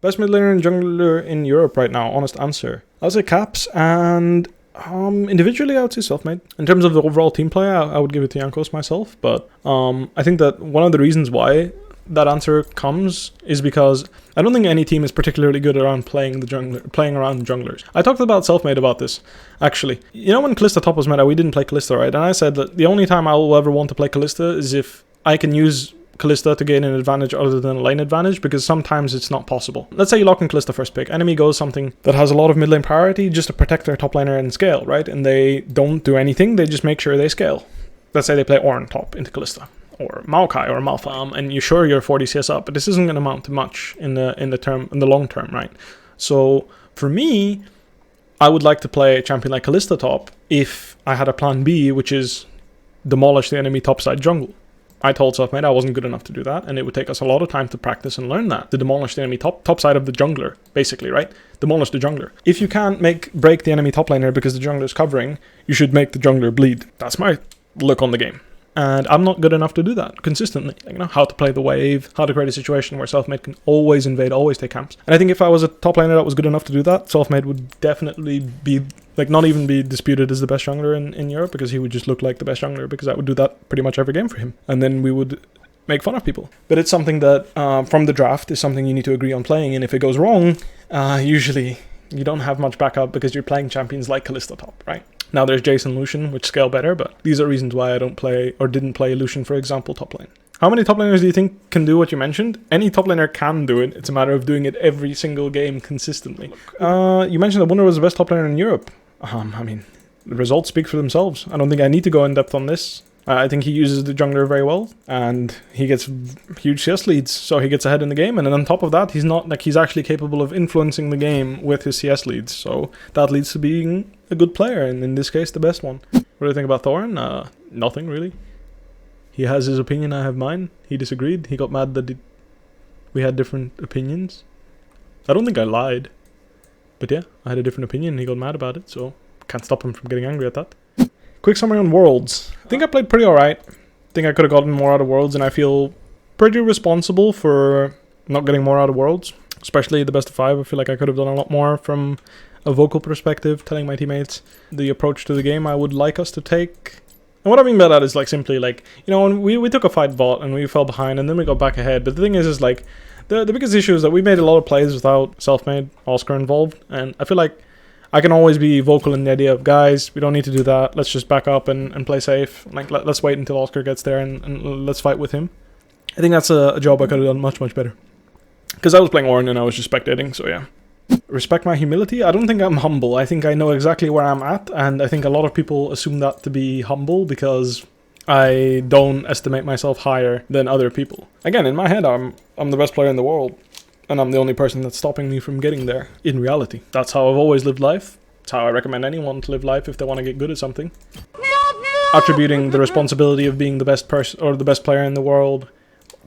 Best mid laner and jungler in Europe right now, honest answer. I would say Caps, and individually I would say Selfmade. In terms of the overall team play, I would give it to Jankos myself, but I think that one of the reasons why that answer comes is because I don't think any team is particularly good around playing around junglers. I talked about Selfmade about this, actually. You know, when Kalista top was meta, we didn't play Kalista, right? And I said that the only time I will ever want to play Kalista is if I can use Kalista to gain an advantage other than a lane advantage, because sometimes it's not possible. Let's say you lock in Kalista first pick, enemy goes something that has a lot of mid lane priority just to protect their top laner and scale, right? And they don't do anything, they just make sure they scale. Let's say they play Ornn top into Kalista, or Maokai or Malphite, and you're sure you're 40 CS up, but this isn't going to amount to much in the long term, right? So for me, I would like to play a champion like Kalista top if I had a plan B, which is demolish the enemy topside jungle. I told Selfmade I wasn't good enough to do that, and it would take us a lot of time to practice and learn that, to demolish the enemy top side of the jungler, basically, right? Demolish the jungler. If you can't break the enemy top laner because the jungler is covering, you should make the jungler bleed. That's my look on the game. And I'm not good enough to do that consistently. Like, you know, how to play the wave, how to create a situation where Selfmade can always invade, always take camps. And I think if I was a top laner that was good enough to do that, Selfmade would definitely be, like, not even be disputed as the best jungler in Europe, because he would just look like the best jungler, because I would do that pretty much every game for him. And then we would make fun of people. But it's something that, from the draft, is something you need to agree on playing. And if it goes wrong, usually you don't have much backup because you're playing champions like Kalista top, right? Now there's Jason Lucian, which scale better, but these are reasons why I don't play, or didn't play Lucian, for example, top lane. How many top laners do you think can do what you mentioned? Any top laner can do it. It's a matter of doing it every single game consistently. You mentioned that Wunder was the best top laner in Europe. I mean, the results speak for themselves. I don't think I need to go in depth on this. I think he uses the jungler very well, and he gets huge CS leads, so he gets ahead in the game. And then on top of that, he's actually capable of influencing the game with his CS leads, so that leads to being a good player, and in this case, the best one. What do you think about Thorin? Nothing really. He has his opinion, I have mine. He disagreed. He got mad that we had different opinions. I don't think I lied, but yeah, I had a different opinion, and he got mad about it, so can't stop him from getting angry at that. Quick summary on Worlds. I think I played pretty alright. I think I could have gotten more out of Worlds, and I feel pretty responsible for not getting more out of Worlds. Especially the best of 5. I feel like I could have done a lot more from a vocal perspective, telling my teammates the approach to the game I would like us to take. And what I mean by that is, like, simply, like, you know, when we took a fight bot and we fell behind and then we got back ahead. But the thing is like, the biggest issue is that we made a lot of plays without Selfmade, Oscar involved. And I feel like I can always be vocal in the idea of, guys, we don't need to do that. Let's just back up and play safe. Like, let's wait until Oscar gets there and let's fight with him. I think that's a job I could have done much, much better. Because I was playing Ornn and I was just spectating, so yeah. Respect my humility? I don't think I'm humble. I think I know exactly where I'm at, and I think a lot of people assume that to be humble because I don't estimate myself higher than other people. Again, in my head, I'm the best player in the world. And I'm the only person that's stopping me from getting there, in reality. That's how I've always lived life. It's how I recommend anyone to live life if they want to get good at something. Attributing the responsibility of being the best person or the best player in the world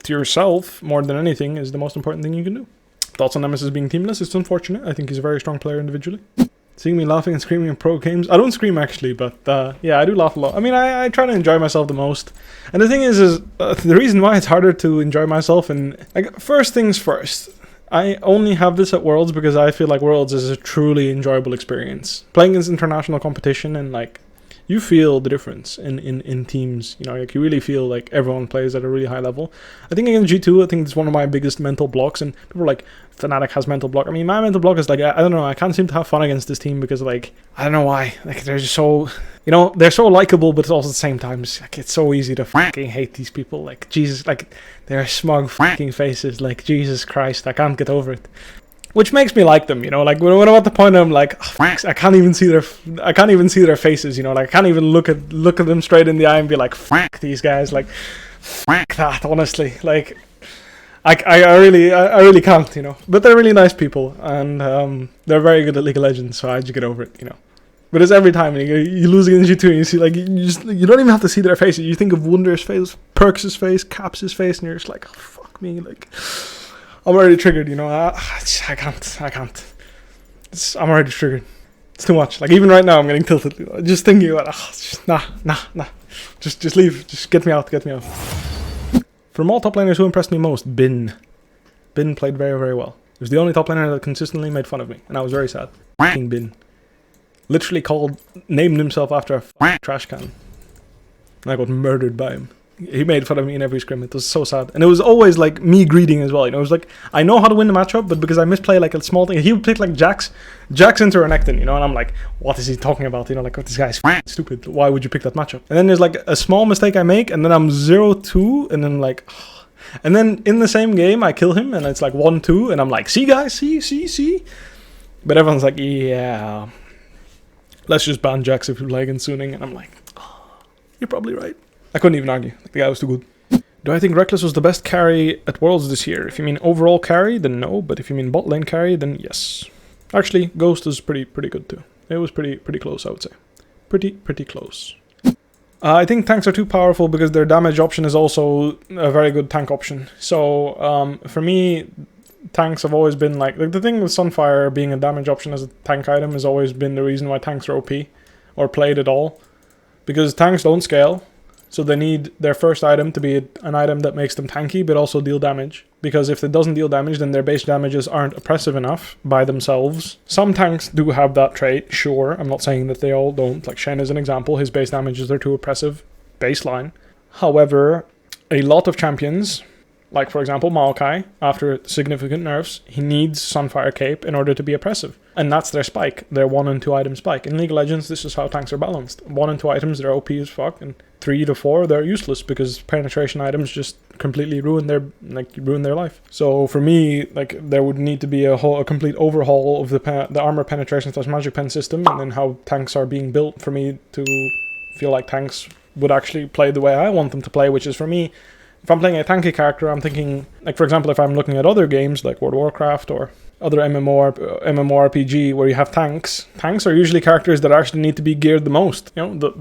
to yourself, more than anything, is the most important thing you can do. Thoughts on Nemesis being teamless? It's unfortunate. I think he's a very strong player individually. Seeing me laughing and screaming in pro games. I don't scream actually, but yeah, I do laugh a lot. I mean, I try to enjoy myself the most. And the thing is the reason why it's harder to enjoy myself, and like, first things first. I only have this at Worlds because I feel like Worlds is a truly enjoyable experience. Playing against international competition, and like, you feel the difference in teams. You know, like, you really feel like everyone plays at a really high level. I think against G2, I think it's one of my biggest mental blocks, and people are like, Fnatic has mental block. I mean, my mental block is like, I don't know, I can't seem to have fun against this team because, like, I don't know why. Like, they're just so, you know, they're so likable, but it's also at the same time, it's so easy to fucking hate these people. Like, Jesus, like, they're smug fucking faces. Like, Jesus Christ, I can't get over it. Which makes me like them, you know, like, when I'm at the point I'm like, oh, I can't even see their faces, you know, like, I can't even look at them straight in the eye and be like, fuck these guys, like, fuck that, honestly, like, I really can't, you know, but they're really nice people, and they're very good at League of Legends, so I just get over it, you know. But it's every time you lose against G2 and you see, like, you don't even have to see their faces. You think of Wunder's face, Perks' face, Caps' face, and you're just like, oh, fuck me, like, I'm already triggered, you know. I can't. I'm already triggered. It's too much. Like, even right now, I'm getting tilted. You know? Just thinking about, nah. Just leave. Just get me out. From all top laners, who impressed me most? Bin played very, very well. He was the only top laner that consistently made fun of me, and I was very sad. King Bin. Literally named himself after a trash can. And I got murdered by him. He made fun of me in every scrim. It was so sad. And it was always like me greeting as well. You know, it was like, I know how to win the matchup, but because I misplay like a small thing, he would pick like Jax into Renekton, you know, and I'm like, what is he talking about? You know, like, this guy's stupid. Why would you pick that matchup? And then there's like a small mistake I make, and then I'm 0-2, and then like, and then in the same game, I kill him, and it's like 1-2, and I'm like, see guys, see. But everyone's like, yeah, let's just ban Jax if you like Insooning, and I'm like, oh, you're probably right. I couldn't even argue. Like, the guy was too good. Do I think Rekkles was the best carry at Worlds this year? If you mean overall carry, then no. But if you mean bot lane carry, then yes. Actually, Ghost is pretty good too. It was pretty close, I would say. Pretty close. I think tanks are too powerful because their damage option is also a very good tank option. So for me, tanks have always been like the thing with Sunfire being a damage option as a tank item has always been the reason why tanks are OP or played at all. Because tanks don't scale. So they need their first item to be an item that makes them tanky, but also deal damage. Because if it doesn't deal damage, then their base damages aren't oppressive enough by themselves. Some tanks do have that trait, sure. I'm not saying that they all don't. Like Shen is an example. His base damages are too oppressive baseline. However, a lot of champions, like for example Maokai, after significant nerfs, he needs Sunfire Cape in order to be oppressive. And that's their spike, their 1 and 2 item spike. In League of Legends, this is how tanks are balanced. 1 and 2 items, they're OP as fuck, and 3 to 4, they're useless because penetration items just completely ruin their life. So for me, like, there would need to be a complete overhaul of the armor penetration / magic pen system, and then how tanks are being built for me to feel like tanks would actually play the way I want them to play, which is for me, if I'm playing a tanky character, I'm thinking, like for example, if I'm looking at other games like World of Warcraft or other MMORPG where you have tanks are usually characters that actually need to be geared the most. You know,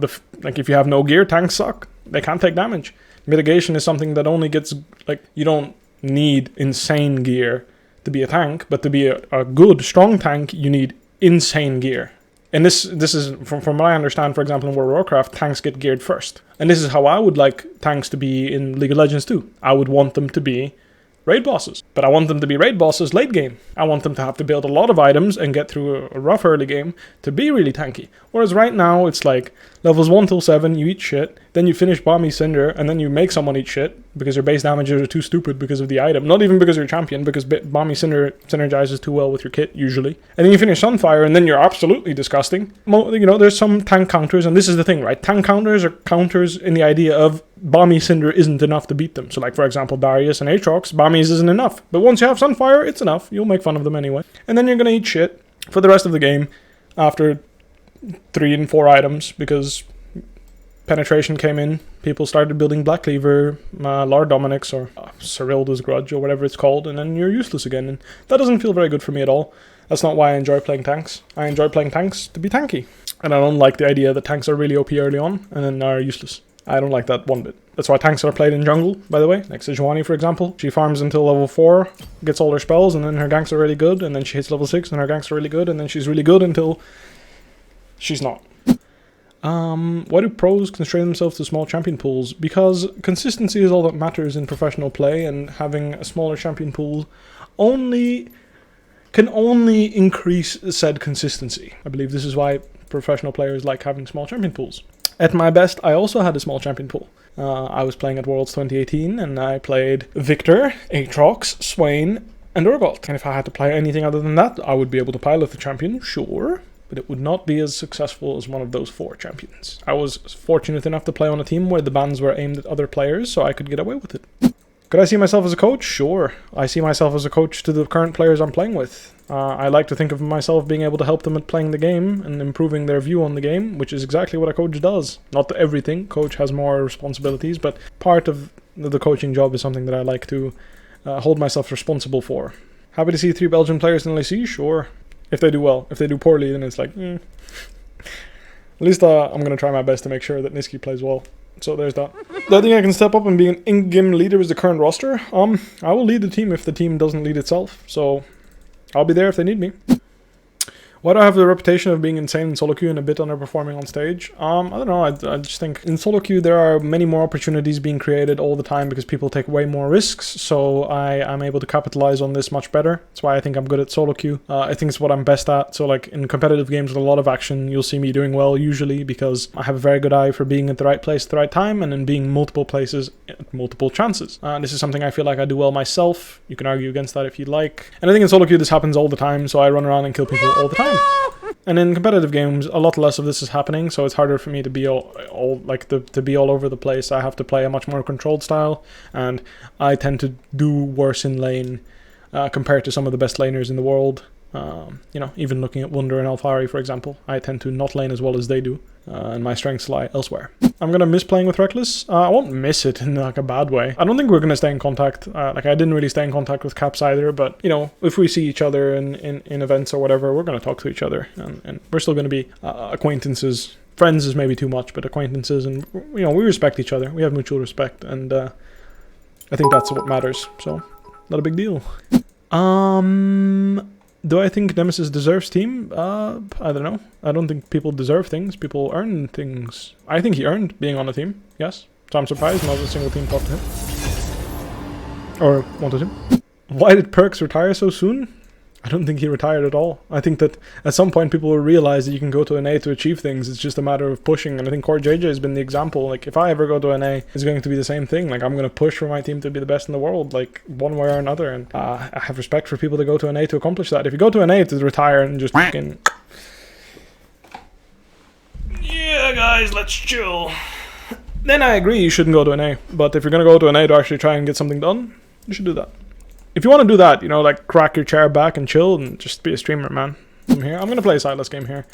like if you have no gear, tanks suck. They can't take damage. Mitigation is something that only gets, like, you don't need insane gear to be a tank, but to be a good, strong tank, you need insane gear. And this is, from what I understand, for example, in World of Warcraft, tanks get geared first. And this is how I would like tanks to be in League of Legends too. I would want them to be raid bosses. But I want them to be raid bosses late game. I want them to have to build a lot of items and get through a rough early game to be really tanky. Whereas right now, it's like levels 1 till 7, you eat shit, then you finish Balmy Cinder, and then you make someone eat shit because your base damages are too stupid because of the item. Not even because you're a champion, because Balmy Cinder synergizes too well with your kit, usually. And then you finish Sunfire, and then you're absolutely disgusting. You know, there's some tank counters, and this is the thing, right? Tank counters are counters in the idea of Balmy Cinder isn't enough to beat them. So like, for example, Darius and Aatrox, Balmy's isn't enough. But once you have Sunfire, it's enough. You'll make fun of them anyway. And then you're gonna eat shit for the rest of the game after 3 and 4 items, because penetration came in, people started building Black Cleaver, Lord Dominic's, or Cyrilda's Grudge, or whatever it's called, and then you're useless again, and that doesn't feel very good for me at all. That's not why I enjoy playing tanks. I enjoy playing tanks to be tanky, and I don't like the idea that tanks are really OP early on, and then are useless. I don't like that one bit. That's why tanks are played in jungle, by the way. Like Sejuani, for example. She farms until level 4, gets all her spells, and then her ganks are really good, and then she hits level 6, and her ganks are really good, and then she's really good until she's not. Why do pros constrain themselves to small champion pools? Because consistency is all that matters in professional play, and having a smaller champion pool can only increase said consistency. I believe this is why professional players like having small champion pools. At my best, I also had a small champion pool. I was playing at Worlds 2018, and I played Victor, Aatrox, Swain, and Urgot. And if I had to play anything other than that, I would be able to pilot the champion, sure, but it would not be as successful as one of those 4 champions. I was fortunate enough to play on a team where the bans were aimed at other players, so I could get away with it. Could I see myself as a coach? Sure. I see myself as a coach to the current players I'm playing with. I like to think of myself being able to help them at playing the game and improving their view on the game, which is exactly what a coach does. Not everything. Coach has more responsibilities, but part of the coaching job is something that I like to hold myself responsible for. Happy to see 3 Belgian players in LEC? Sure. If they do well. If they do poorly, then it's like, At least I'm going to try my best to make sure that Niski plays well. So there's that. Do I think I can step up and be an in-game leader as the current roster? I will lead the team if the team doesn't lead itself. So I'll be there if they need me. Why do I have the reputation of being insane in solo queue and a bit underperforming on stage? I don't know, I just think in solo queue there are many more opportunities being created all the time because people take way more risks, so I'm able to capitalize on this much better. That's why I think I'm good at solo queue. I think it's what I'm best at, so like in competitive games with a lot of action, you'll see me doing well usually because I have a very good eye for being at the right place at the right time and in being multiple places at multiple chances. This is something I feel like I do well myself. You can argue against that if you'd like. And I think in solo queue this happens all the time, so I run around and kill people all the time. And in competitive games, a lot less of this is happening, so it's harder for me to be to be all over the place. I have to play a much more controlled style, and I tend to do worse in lane compared to some of the best laners in the world. You know, even looking at Wunder and Alphari, for example, I tend to not lane as well as they do, and my strengths lie elsewhere. I'm gonna miss playing with Rekkles. I won't miss it in like a bad way. I don't think we're gonna stay in contact. Like I didn't really stay in contact with Caps either, but you know, if we see each other in events or whatever, we're gonna talk to each other, and we're still gonna be acquaintances. Friends is maybe too much, but acquaintances, and you know, we respect each other. We have mutual respect, and I think that's what matters. So, not a big deal. Do I think Nemesis deserves team? I don't know. I don't think people deserve things. People earn things. I think he earned being on a team, yes. So I'm surprised not a single team talked to him. Or wanted him. Why did Perks retire so soon? I don't think he retired at all. I think that at some point people will realize that you can go to an A to achieve things. It's just a matter of pushing. And I think Core JJ has been the example. Like if I ever go to an A, it's going to be the same thing. Like I'm going to push for my team to be the best in the world, like one way or another. And I have respect for people to go to an A to accomplish that. If you go to an A to retire and just fucking... Yeah, guys, let's chill. Then I agree you shouldn't go to an A. But if you're going to go to an A to actually try and get something done, you should do that. If you want to do that, you know, like crack your chair back and chill and just be a streamer, man. I'm here. I'm going to play a sideless game here.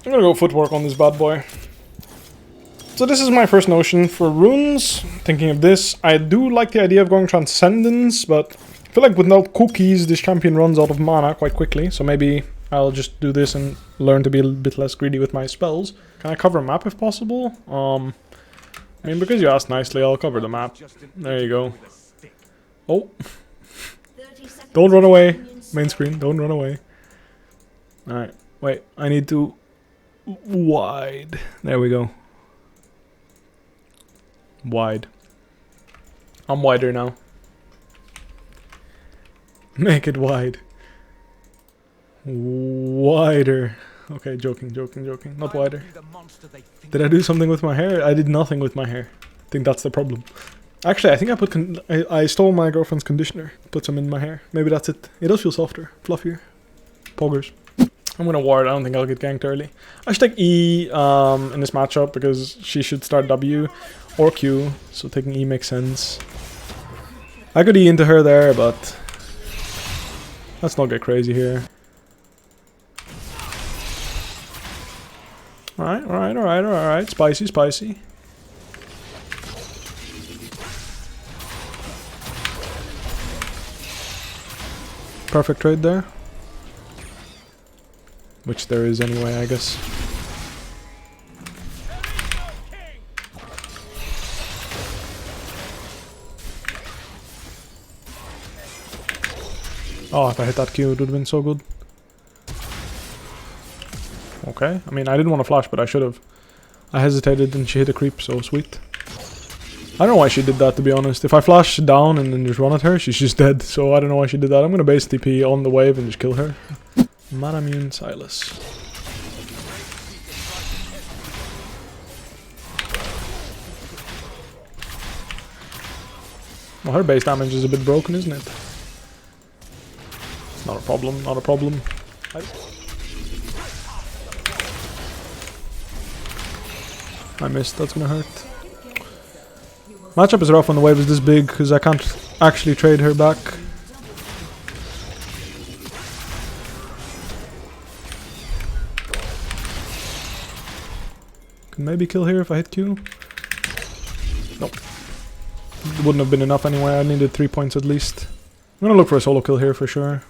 I'm going to go footwork on this bad boy. So this is my first notion for runes. Thinking of this, I do like the idea of going Transcendence, but I feel like without cookies, this champion runs out of mana quite quickly. So maybe I'll just do this and learn to be a bit less greedy with my spells. Can I cover a map if possible? I mean, because you asked nicely, I'll cover the map. There you go. Oh. Don't run away. Main screen, don't run away. Alright, wait, I need to... Wide. There we go. Wide. I'm wider now. Make it wide. Wider. Okay, joking. Not wider. Did I do something with my hair? I did nothing with my hair. I think that's the problem. Actually, I think I stole my girlfriend's conditioner. Put some in my hair. Maybe that's it. It does feel softer. Fluffier. Poggers. I'm gonna ward. I don't think I'll get ganked early. I should take E in this matchup because she should start W or Q. So taking E makes sense. I could E into her there, but let's not get crazy here. Alright. Spicy. Perfect trade there. Which there is anyway, I guess. Oh, if I hit that Q, it would have been so good. Okay, I mean, I didn't want to flash, but I should have. I hesitated and she hit a creep, so sweet. I don't know why she did that, to be honest. If I flash down and then just run at her, she's just dead. So I don't know why she did that. I'm gonna base TP on the wave and just kill her. Manamune Silas. Well, her base damage is a bit broken, isn't it? Not a problem, not a problem. I missed, that's gonna hurt. Matchup is rough when the wave is this big, because I can't actually trade her back. Can maybe kill here if I hit Q. Nope. It wouldn't have been enough anyway, I needed 3 points at least. I'm gonna look for a solo kill here for sure.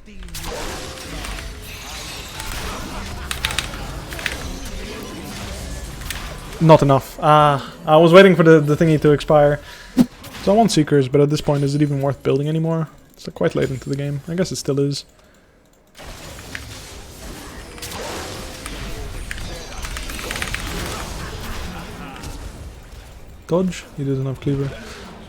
Not enough. I was waiting for the thingy to expire. So I want Seekers, but at this point is it even worth building anymore? It's quite late into the game. I guess it still is. Dodge? He doesn't have cleaver.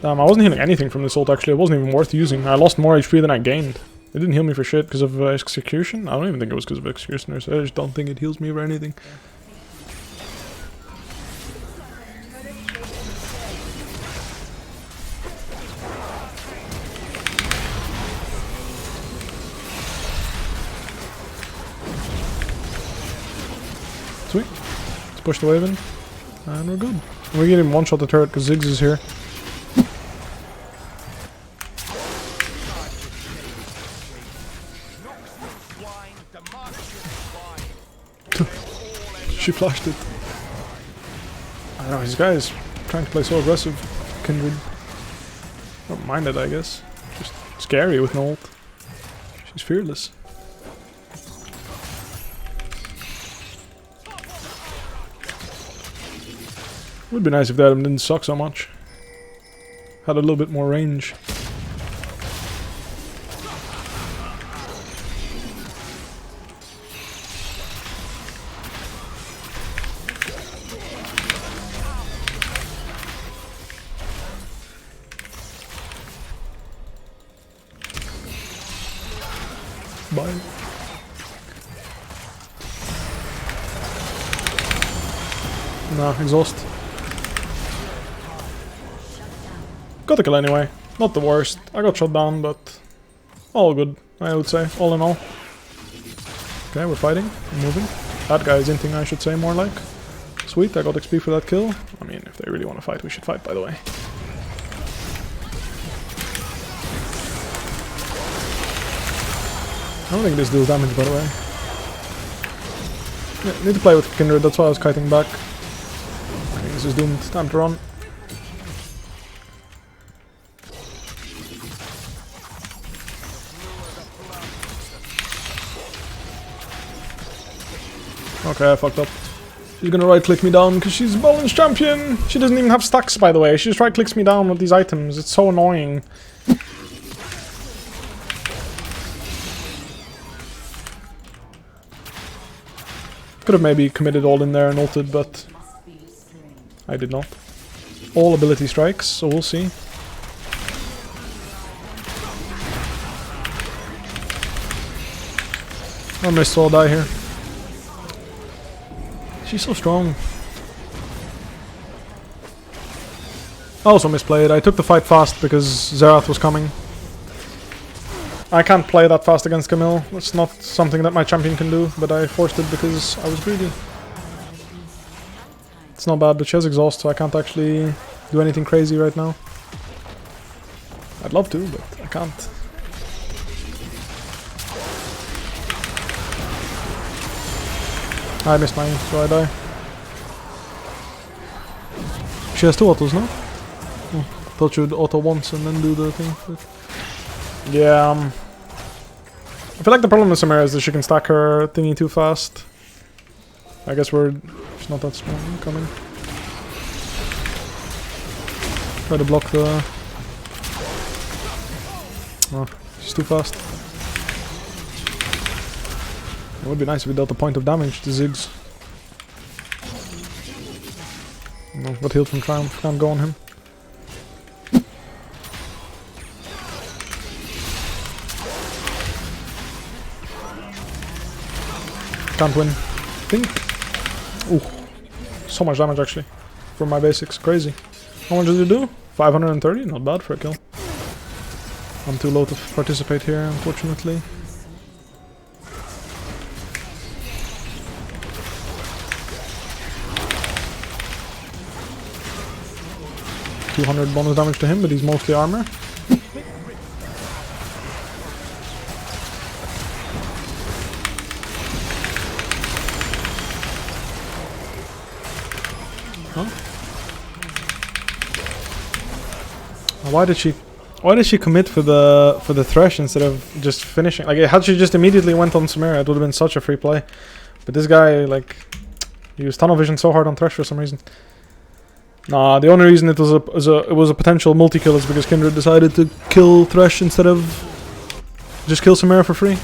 I wasn't healing anything from this ult actually, it wasn't even worth using. I lost more HP than I gained. It didn't heal me for shit because of execution. I don't even think it was because of executioners. I just don't think it heals me for anything. Sweet. Let's push the wave in. And we're good. We're getting one shot the turret because Ziggs is here. She flashed it. I don't know, this guy is trying to play so aggressive. Kindred. Don't mind it, I guess. Just scary with no ult. She's fearless. Would be nice if the item didn't suck so much. Had a little bit more range. Bye. Nah, exhaust. Got the kill anyway. Not the worst. I got shot down, but all good, I would say, all in all. Okay, we're fighting. We're moving. That guy is inting, I should say, more like. Sweet, I got XP for that kill. I mean, if they really want to fight, we should fight, by the way. I don't think this deals damage, by the way. Yeah, need to play with Kindred, that's why I was kiting back. I think this is doomed. Time to run. Okay, I fucked up. She's gonna right-click me down because she's Balance champion! She doesn't even have stacks, by the way. She just right-clicks me down with these items. It's so annoying. Could have maybe committed all in there and ulted, but I did not. All ability strikes, so we'll see. I missed, so I'll die here. She's so strong. I also misplayed. I took the fight fast because Xerath was coming. I can't play that fast against Camille. It's not something that my champion can do, but I forced it because I was greedy. It's not bad, but she has exhaust, so I can't actually do anything crazy right now. I'd love to, but I can't. I missed mine, so I die. She has two autos, no? Oh, thought she would auto once and then do the thing. But yeah, I feel like the problem with Samara is that she can stack her thingy too fast. I guess she's not that strong coming. Try to block the... Oh, she's too fast. It would be nice if we dealt a point of damage to Ziggs. No, got healed from Triumph, can't go on him. Can't win. Think. Ooh. So much damage actually. For my basics. Crazy. How much did it do? 530? Not bad for a kill. I'm too low to participate here, unfortunately. $200 bonus damage to him, but he's mostly armor. Huh? Why did she commit for the thresh instead of just finishing? Like, had she just immediately went on Samira, it would have been such a free play. But this guy, like, he used tunnel vision so hard on thresh for some reason. Nah, the only reason it was a potential multi-kill is because Kindred decided to kill Thresh instead of just kill Samira for free.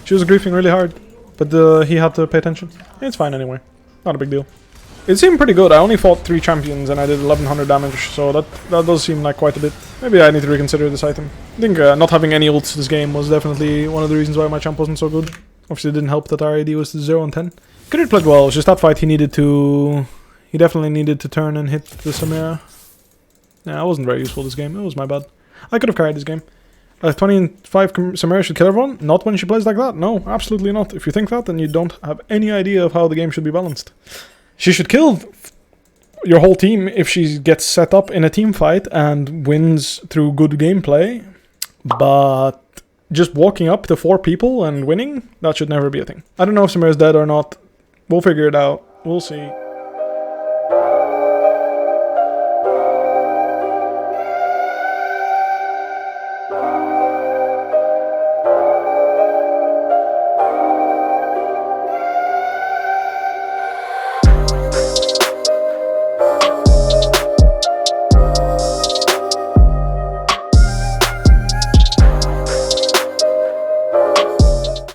She was griefing really hard, but he had to pay attention. It's fine anyway. Not a big deal. It seemed pretty good. I only fought 3 champions and I did 1100 damage, so that does seem like quite a bit. Maybe I need to reconsider this item. I think not having any ults this game was definitely one of the reasons why my champ wasn't so good. Obviously it didn't help that our AD was 0 and 10. Could have played well, it's just that fight he definitely needed to turn and hit the Samira. Yeah, I wasn't very useful this game, it was my bad. I could have carried this game. 25 Samira should kill everyone? Not when she plays like that, no, absolutely not. If you think that, then you don't have any idea of how the game should be balanced. She should kill your whole team if she gets set up in a team fight and wins through good gameplay, but just walking up to 4 people and winning, that should never be a thing. I don't know if Samira's dead or not. We'll figure it out. We'll see.